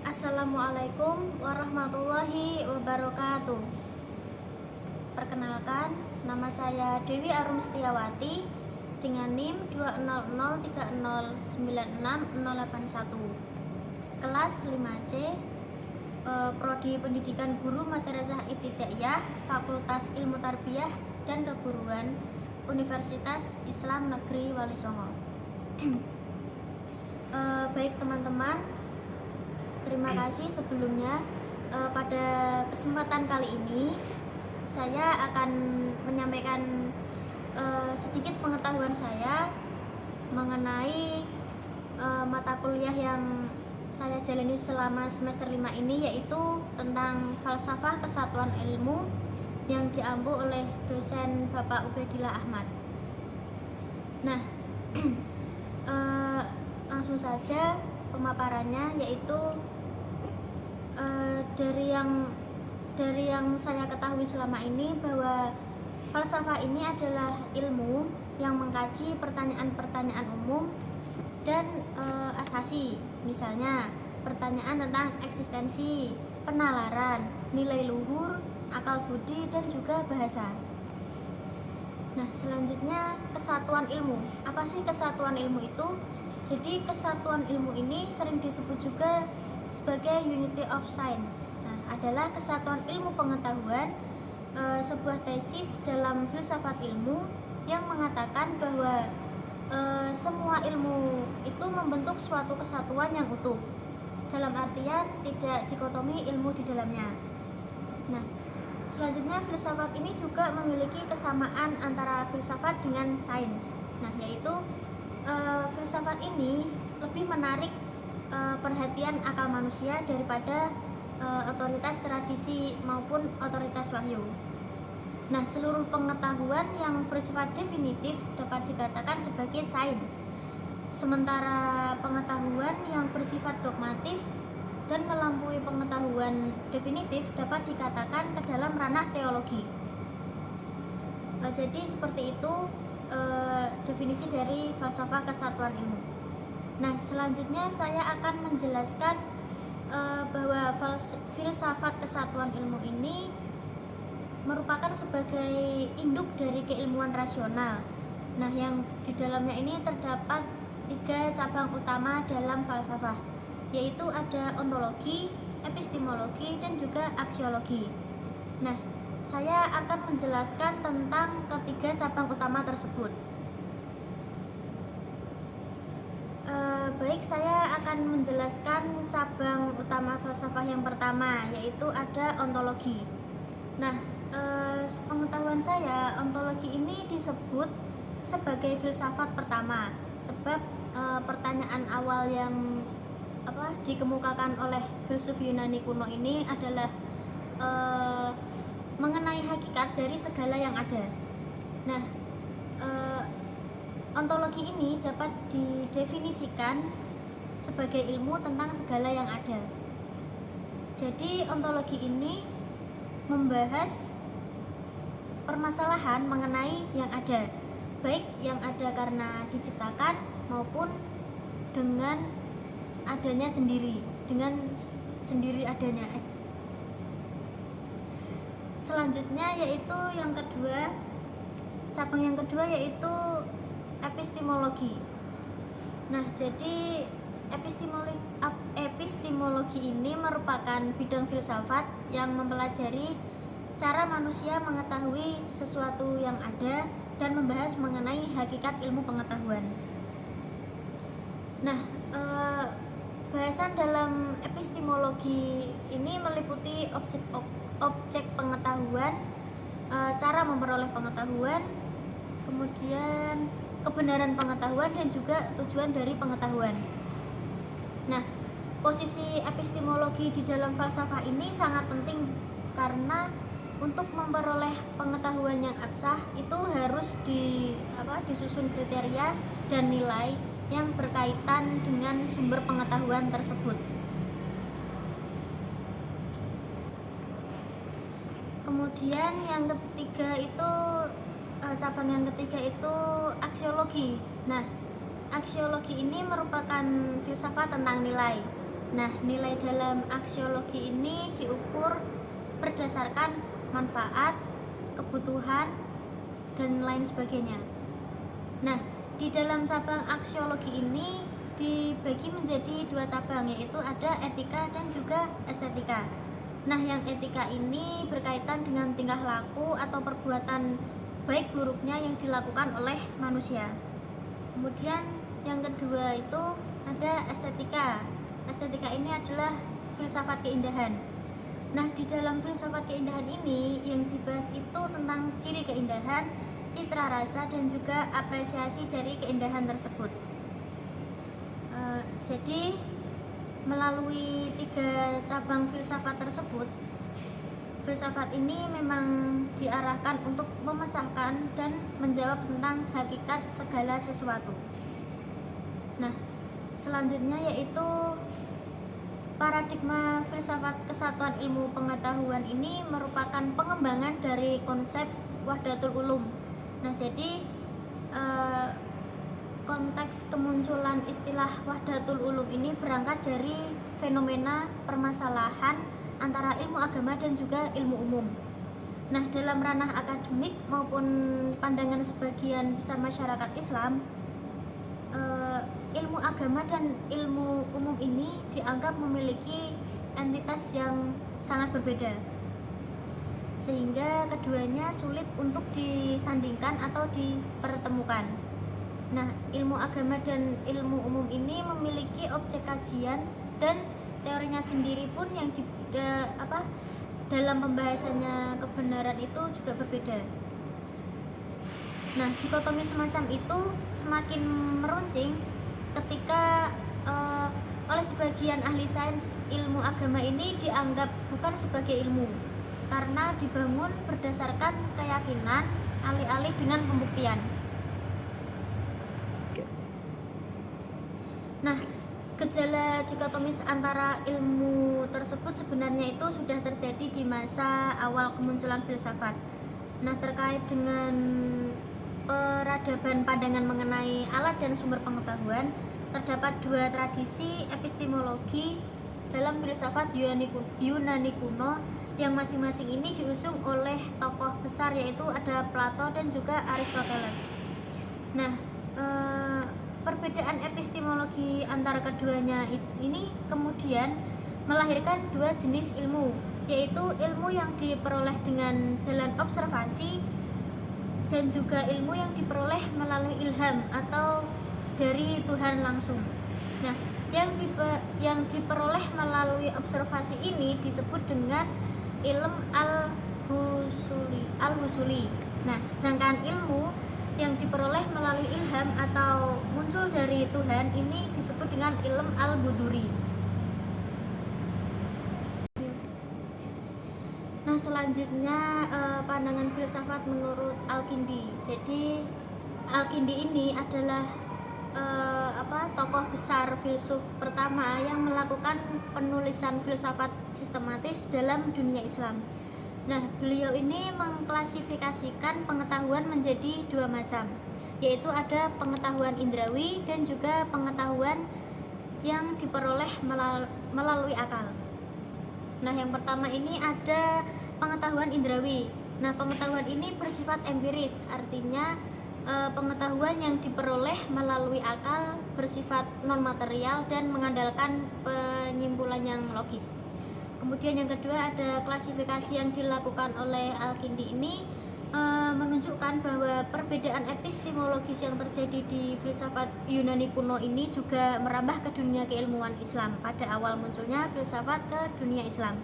Assalamualaikum warahmatullahi wabarakatuh. Perkenalkan, nama saya Dewi Arum Setiawati dengan NIM 20030966081. Kelas 5C, Prodi Pendidikan Guru Madrasah Ibtidaiyah, Fakultas Ilmu Tarbiyah dan Keguruan, Universitas Islam Negeri Wali Songo. Baik teman-teman, terima kasih sebelumnya. Pada kesempatan kali ini saya akan menyampaikan sedikit pengetahuan saya mengenai mata kuliah yang saya jalani selama semester 5 ini, yaitu tentang falsafah kesatuan ilmu yang diampu oleh dosen Bapak Ubaidillah Ahmad. Nah, langsung saja pemaparannya, yaitu dari yang saya ketahui selama ini bahwa falsafah ini adalah ilmu yang mengkaji pertanyaan-pertanyaan umum dan asasi, misalnya pertanyaan tentang eksistensi, penalaran, nilai luhur, akal budi, dan juga bahasa. Nah, selanjutnya kesatuan ilmu. Apa sih kesatuan ilmu itu? Jadi kesatuan ilmu ini sering disebut juga sebagai unity of science. Nah, adalah kesatuan ilmu pengetahuan, sebuah tesis dalam filsafat ilmu yang mengatakan bahwa semua ilmu itu membentuk suatu kesatuan yang utuh, dalam artian tidak dikotomi ilmu di dalamnya. Nah, selanjutnya filsafat ini juga memiliki kesamaan antara filsafat dengan sains. Nah, yaitu filsafat ini lebih menarik perhatian akal manusia daripada otoritas tradisi maupun otoritas wahyu. Nah, seluruh pengetahuan yang bersifat definitif dapat dikatakan sebagai sains, sementara pengetahuan yang bersifat dogmatif dan melampaui pengetahuan definitif dapat dikatakan ke dalam ranah teologi. Jadi seperti itu definisi dari falsafah kesatuan ilmu. Nah, selanjutnya saya akan menjelaskan bahwa filsafat kesatuan ilmu ini merupakan sebagai induk dari keilmuan rasional. Nah, yang di dalamnya ini terdapat 3 cabang utama dalam falsafah, yaitu ada ontologi, epistemologi, dan juga aksiologi. Nah, saya akan menjelaskan tentang ketiga cabang utama tersebut. Baik, saya akan menjelaskan cabang utama falsafah yang pertama, yaitu ada ontologi. Nah, pengetahuan saya, ontologi ini disebut sebagai filsafat pertama, sebab pertanyaan awal yang dikemukakan oleh filsuf Yunani kuno ini adalah mengenai hakikat dari segala yang ada. Nah, ontologi ini dapat didefinisikan sebagai ilmu tentang segala yang ada. Jadi ontologi ini membahas permasalahan mengenai yang ada, baik yang ada karena diciptakan maupun dengan adanya sendiri, dengan sendiri adanya. Selanjutnya yaitu yang kedua, cabang yang kedua yaitu epistemologi. Nah, jadi epistemologi ini merupakan bidang filsafat yang mempelajari cara manusia mengetahui sesuatu yang ada dan membahas mengenai hakikat ilmu pengetahuan. Nah, bahasan dalam epistemologi ini meliputi objek pengetahuan, cara memperoleh pengetahuan, kemudian kebenaran pengetahuan, dan juga tujuan dari pengetahuan. Nah, posisi epistemologi di dalam falsafah ini sangat penting karena untuk memperoleh pengetahuan yang absah itu harus disusun kriteria dan nilai yang berkaitan dengan sumber pengetahuan tersebut. Kemudian yang ketiga itu cabang yang ketiga itu aksiologi. Nah, aksiologi ini merupakan filsafat tentang nilai. Nah, nilai dalam aksiologi ini diukur berdasarkan manfaat, kebutuhan, dan lain sebagainya. Nah, di dalam cabang aksiologi ini dibagi menjadi dua cabang, yaitu ada etika dan juga estetika. Nah, yang etika ini berkaitan dengan tingkah laku atau perbuatan baik buruknya yang dilakukan oleh manusia. Kemudian yang kedua itu ada estetika. Estetika ini adalah filsafat keindahan. Nah, di dalam filsafat keindahan ini yang dibahas itu tentang ciri keindahan, citra rasa, dan juga apresiasi dari keindahan tersebut. Jadi melalui 3 cabang filsafat tersebut, filsafat ini memang diarahkan untuk memecahkan dan menjawab tentang hakikat segala sesuatu. Nah, selanjutnya yaitu paradigma filsafat kesatuan ilmu pengetahuan ini merupakan pengembangan dari konsep wahdatul ulum. Nah, jadi konteks kemunculan istilah wahdatul ulum ini berangkat dari fenomena permasalahan antara ilmu agama dan juga ilmu umum. Nah, dalam ranah akademik maupun pandangan sebagian besar masyarakat Islam, ilmu agama dan ilmu umum ini dianggap memiliki entitas yang sangat berbeda, sehingga keduanya sulit untuk disandingkan atau dipertemukan. Nah, ilmu agama dan ilmu umum ini memiliki objek kajian dan teorinya sendiri pun yang dalam pembahasannya kebenaran itu juga berbeda. Nah, dikotomi semacam itu semakin meruncing ketika oleh sebagian ahli sains ilmu agama ini dianggap bukan sebagai ilmu karena dibangun berdasarkan keyakinan alih-alih dengan pembuktian. Nah, gejala dikotomis antara ilmu tersebut sebenarnya itu sudah terjadi di masa awal kemunculan filsafat. Nah, terkait dengan peradaban pandangan mengenai alat dan sumber pengetahuan, terdapat 2 tradisi epistemologi dalam filsafat Yunani kuno yang masing-masing ini diusung oleh tokoh besar, yaitu ada Plato dan juga Aristoteles. Nah, perbedaan epistemologi antara keduanya ini kemudian melahirkan 2 jenis ilmu, yaitu ilmu yang diperoleh dengan jalan observasi dan juga ilmu yang diperoleh melalui ilham atau dari Tuhan langsung. Nah, yang diperoleh melalui observasi ini disebut dengan ilm al-husuli. Nah, sedangkan ilmu yang diperoleh melalui ilham atau muncul dari Tuhan ini disebut dengan ilm al-buduri. Nah, selanjutnya pandangan filsafat menurut Al-Kindi. Jadi Al-Kindi ini adalah tokoh besar filsuf pertama yang melakukan penulisan filsafat sistematis dalam dunia Islam. Nah, beliau ini mengklasifikasikan pengetahuan menjadi 2 macam, yaitu ada pengetahuan indrawi dan juga pengetahuan yang diperoleh melalui akal. Nah, yang pertama ini ada pengetahuan indrawi. Nah, pengetahuan ini bersifat empiris, artinya pengetahuan yang diperoleh melalui akal, bersifat non-material dan mengandalkan penyimpulan yang logis. Kemudian yang kedua ada klasifikasi yang dilakukan oleh Al-Kindi ini menunjukkan bahwa perbedaan epistemologis yang terjadi di filsafat Yunani kuno ini juga merambah ke dunia keilmuan Islam pada awal munculnya filsafat ke dunia Islam.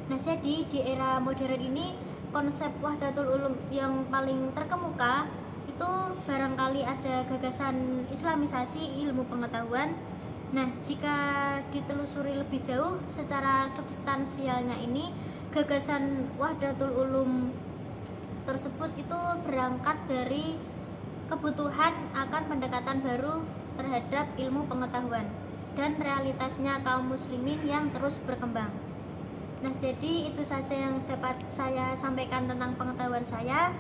Nah, jadi di era modern ini konsep wahdatul ulum yang paling terkemuka itu barangkali ada gagasan islamisasi ilmu pengetahuan. Nah, jika ditelusuri lebih jauh secara substansialnya ini, gagasan wahdatul ulum tersebut itu berangkat dari kebutuhan akan pendekatan baru terhadap ilmu pengetahuan dan realitasnya kaum muslimin yang terus berkembang. Nah, jadi itu saja yang dapat saya sampaikan tentang pengetahuan saya.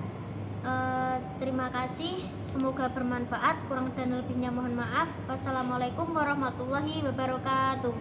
Terima kasih, semoga bermanfaat. Kurang dan lebihnya mohon maaf. Wassalamualaikum warahmatullahi wabarakatuh.